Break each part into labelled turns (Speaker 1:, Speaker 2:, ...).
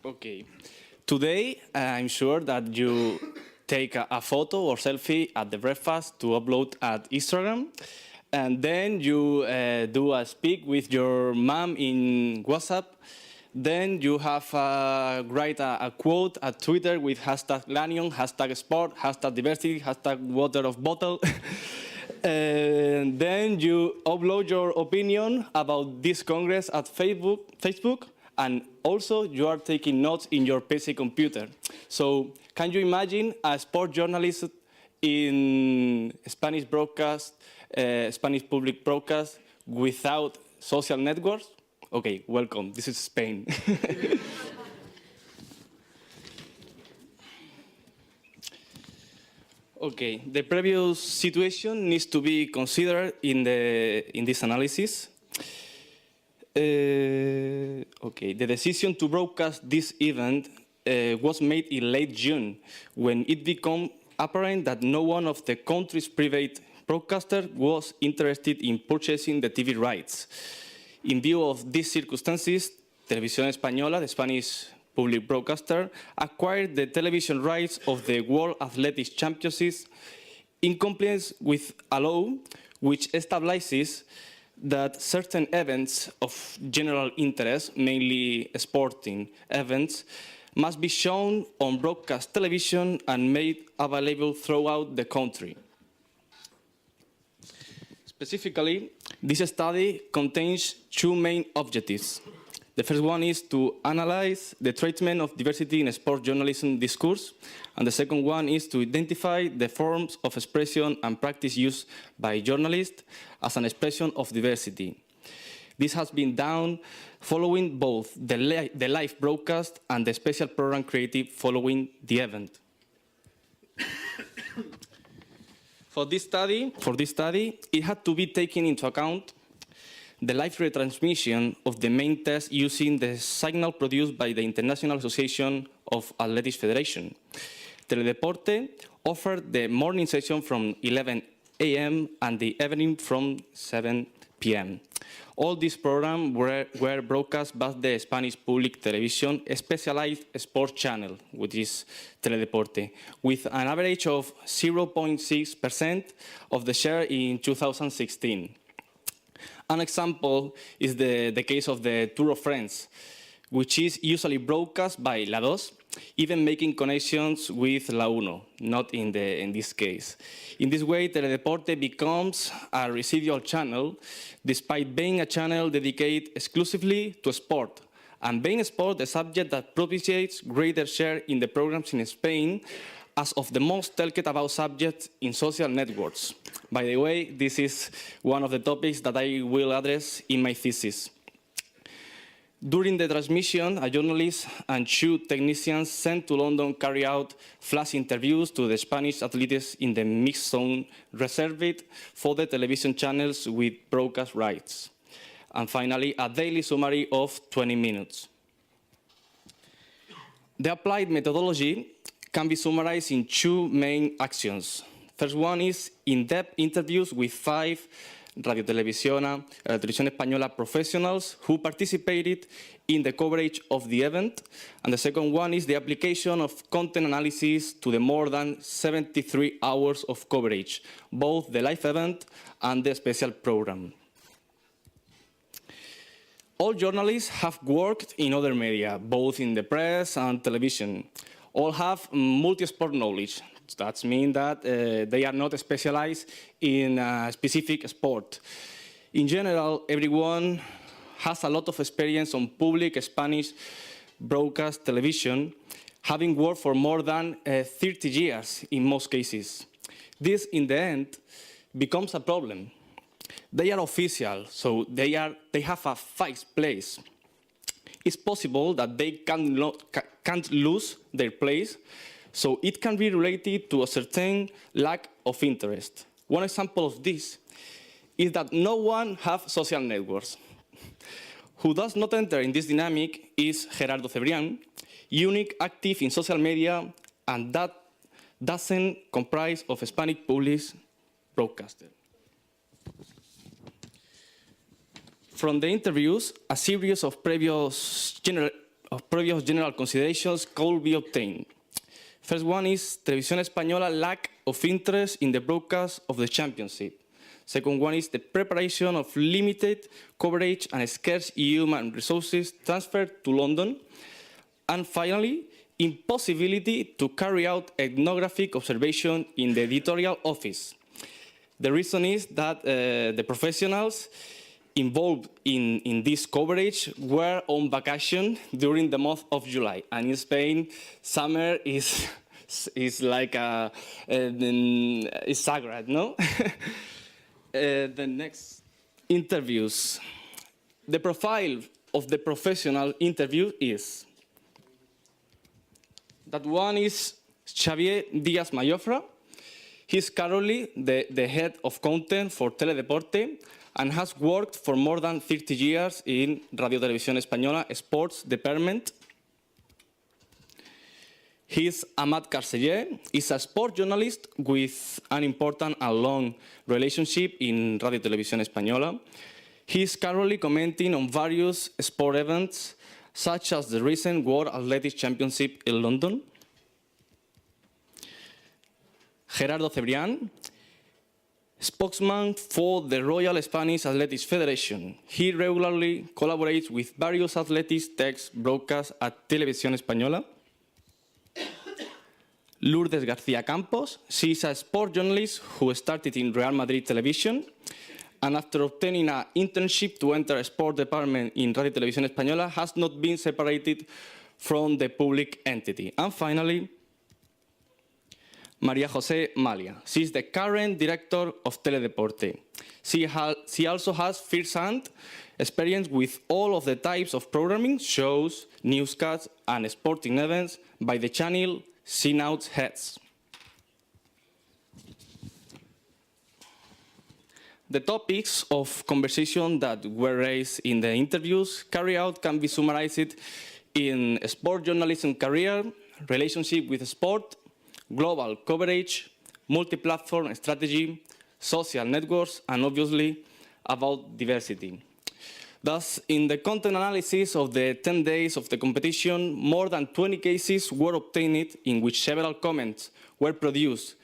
Speaker 1: Okay. Today, I'm sure that you take a photo or selfie at the breakfast to upload at Instagram, and then you do a speak with your mom in WhatsApp. Then you have write a quote at Twitter with hashtag Lanyon, hashtag sport, hashtag diversity, hashtag water of bottle. And then you upload your opinion about this Congress at Facebook, and also you are taking notes in your PC computer. So can you imagine a sport journalist in Spanish broadcast, Spanish public broadcast without social networks? Okay, welcome. This is Spain. Okay, the previous situation needs to be considered in this analysis. Okay, the decision to broadcast this event was made in late June, when it became apparent that no one of the country's private broadcasters was interested in purchasing the TV rights. In view of these circumstances, Televisión Española, the Spanish public broadcaster, acquired the television rights of the World Athletics Championships in compliance with a law which establishes that certain events of general interest, mainly sporting events, must be shown on broadcast television and made available throughout the country. Specifically, this study contains two main objectives. The first one is to analyze the treatment of diversity in sport journalism discourse, and the second one is to identify the forms of expression and practice used by journalists as an expression of diversity. This has been done following both the live broadcast and the special program created following the event. For this study, it had to be taken into account the live retransmission of the main test using the signal produced by the International Association of Athletics Federation. Teledeporte offered the morning session from 11 a.m. and the evening from 7 p.m. All these programs were broadcast by the Spanish public television specialized sports channel, which is Teledeporte, with an average of 0.6% of the share in 2016. An example is the case of the Tour of France, which is usually broadcast by La Dos, even making connections with La Uno, not in this case. In this way, Teledeporte becomes a residual channel, despite being a channel dedicated exclusively to sport, and being sport the subject that propitiates greater share in the programs in Spain, as of the most talked about subjects in social networks. By the way, this is one of the topics that I will address in my thesis. During the transmission, a journalist and two technicians sent to London carried out flash interviews to the Spanish athletes in the mixed zone reserved for the television channels with broadcast rights. And finally, a daily summary of 20 minutes. The applied methodology can be summarized in two main actions. First one is in-depth interviews with 5 Televisión Española professionals who participated in the coverage of the event. And the second one is the application of content analysis to the more than 73 hours of coverage, both the live event and the special program. All journalists have worked in other media, both in the press and television. All have multi-sport knowledge. That means that they are not specialized in a specific sport. In general, everyone has a lot of experience on public Spanish broadcast television, having worked for more than 30 years in most cases. This, in the end, becomes a problem. They are official, so they have a fixed place. It's possible that they can't lose their place, so it can be related to a certain lack of interest. One example of this is that no one has social networks. Who does not enter in this dynamic is Gerardo Cebrián, unique, active in social media, and that doesn't comprise of Spanish public broadcaster. From the interviews, a series of previous of previous general considerations could be obtained. First one is Televisión Española lack of interest in the broadcast of the championship. Second one is the preparation of limited coverage and scarce human resources transferred to London. And finally, impossibility to carry out ethnographic observation in the editorial office. The reason is that the professionals involved in this coverage were on vacation during the month of July. And in Spain, summer is like is sacred, no? The next interviews. The profile of the professional interview is that one is Xavier Díaz Mayofra. He's currently the head of content for Teledeporte and has worked for more than 30 years in Radio Televisión Española Sports Department. He's Amat Carceller. He's a sport journalist with an important and long relationship in Radio Televisión Española. He's currently commenting on various sport events, such as the recent World Athletics Championship in London. Gerardo Cebrián, spokesman for the Royal Spanish Athletics Federation. He regularly collaborates with various athletics text broadcasts at Televisión Española. Lourdes García Campos, she is a sport journalist who started in Real Madrid Television, and after obtaining an internship to enter a sport department in Radio Televisión Española, has not been separated from the public entity. And finally, María José Malia. She is the current director of Teledeporte. She also has first-hand experience with all of the types of programming, shows, newscasts, and sporting events by the channel CNOUT's heads. The topics of conversation that were raised in the interviews carried out can be summarized in sport journalism career, relationship with sport, global coverage, multi-platform strategy, social networks, and obviously about diversity. Thus, in the content analysis of the 10 days of the competition, more than 20 cases were obtained in which several comments were produced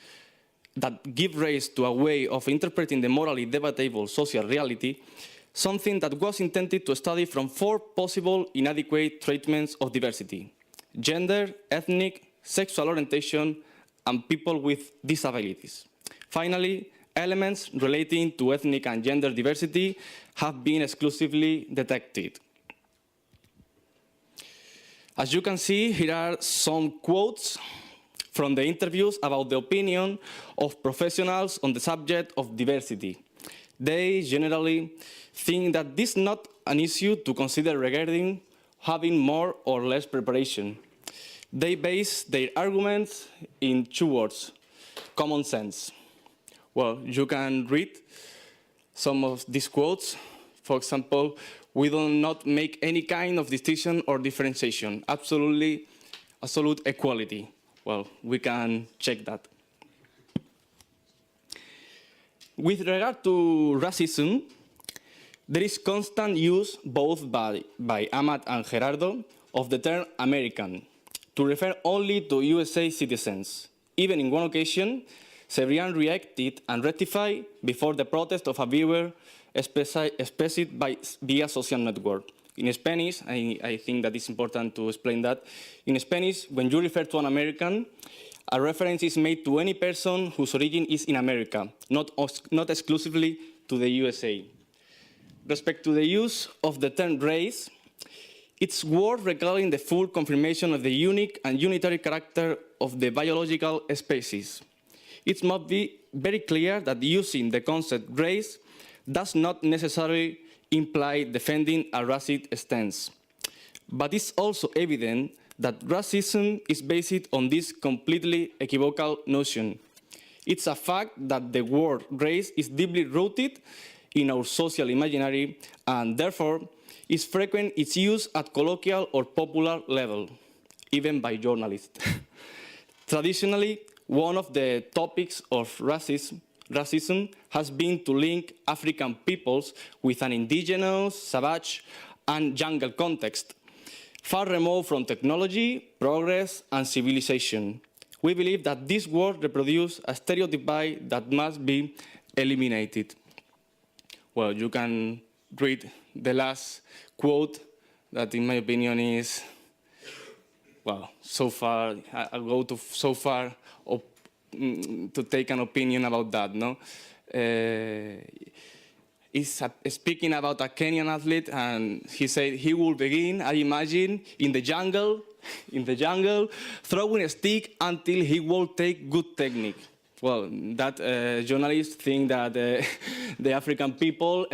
Speaker 1: that give rise to a way of interpreting the morally debatable social reality, something that was intended to study from 4 possible inadequate treatments of diversity: gender, ethnic, sexual orientation, and people with disabilities. Finally, elements relating to ethnic and gender diversity have been exclusively detected. As you can see, here are some quotes from the interviews about the opinion of professionals on the subject of diversity. They generally think that this is not an issue to consider regarding having more or less preparation. They base their arguments in 2 words: common sense. Well, you can read some of these quotes. For example, we do not make any kind of distinction or differentiation. Absolute equality. Well, we can check that. With regard to racism, there is constant use, both by Amat and Gerardo, of the term American, to refer only to USA citizens. Even in one occasion, Cebrián reacted and rectified before the protest of a viewer expressed via social network. In Spanish, I think that it's important to explain that. In Spanish, when you refer to an American, a reference is made to any person whose origin is in America, not exclusively to the USA. Respect to the use of the term race, it's worth recalling the full confirmation of the unique and unitary character of the biological species. It must be very clear that using the concept race does not necessarily imply defending a racist stance. But it's also evident that racism is based on this completely equivocal notion. It's a fact that the word race is deeply rooted in our social imaginary, and therefore is frequent its use at colloquial or popular level, even by journalists. Traditionally, one of the topics of racism has been to link African peoples with an indigenous, savage, and jungle context. far remote from technology, progress, and civilization. We believe that this world reproduces a stereotype that must be eliminated. Well, you can read the last quote that, in my opinion, is, well, so far, I'll go to so far to take an opinion about that, no? He's speaking about a Kenyan athlete, and he said he will begin, I imagine, in the jungle, throwing a stick until he will take good technique. Well, that journalists think that the African people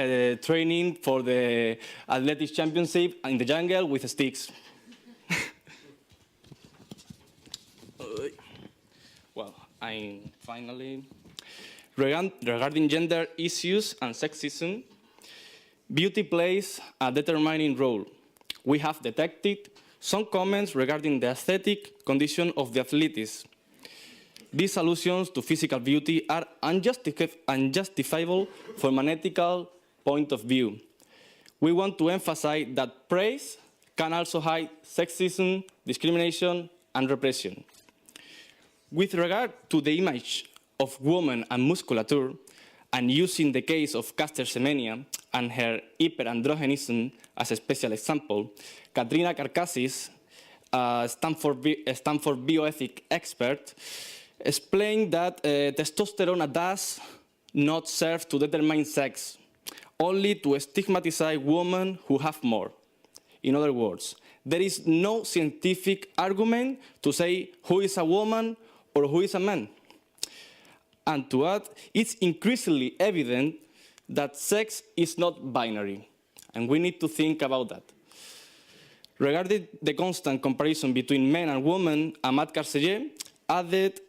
Speaker 1: training for the athletics championship in the jungle with sticks. Well, I'm finally... Regarding gender issues and sexism, beauty plays a determining role. We have detected some comments regarding the aesthetic condition of the athletes. These allusions to physical beauty are unjustifiable from an ethical point of view. We want to emphasize that praise can also hide sexism, discrimination, and repression. With regard to the image of woman and musculature, and using the case of Caster Semenya and her hyperandrogenism as a special example, Katrina Karkassis, a Stanford bioethic expert, explained that testosterone does not serve to determine sex, only to stigmatize women who have more. In other words, there is no scientific argument to say who is a woman or who is a man. And to add, it's increasingly evident that sex is not binary, and we need to think about that. Regarding the constant comparison between men and women, Amat Karseye added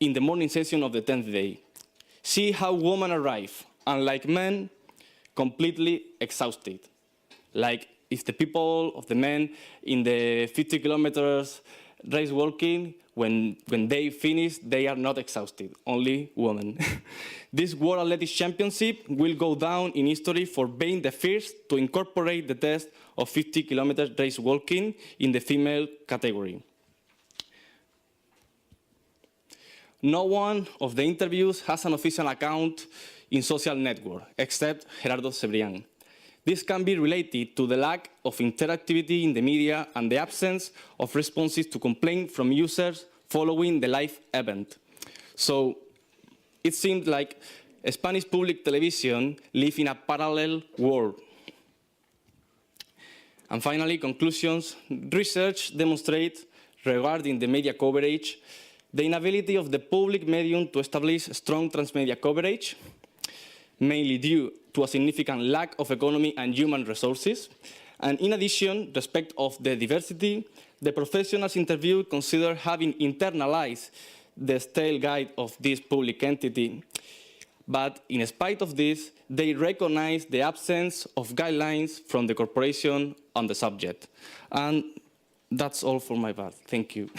Speaker 1: in the morning session of the 10th day, see how women arrive, unlike men, completely exhausted. Like if the people of the men in the 50 kilometers race walking, when they finish, they are not exhausted, only women. This World Athletics Championship will go down in history for being the first to incorporate the test of 50 kilometers race walking in the female category. No one of the interviews has an official account in social network, except Gerardo Cebrián. This can be related to the lack of interactivity in the media and the absence of responses to complaints from users following the live event. So it seemed like Spanish public television lives in a parallel world. And finally, conclusions. Research demonstrates, regarding the media coverage, the inability of the public medium to establish strong transmedia coverage, mainly due to a significant lack of economy and human resources. And in addition, respect of the diversity, the professionals interviewed consider having internalized the stale guide of this public entity. But in spite of this, they recognize the absence of guidelines from the corporation on the subject. And that's all for my part. Thank you.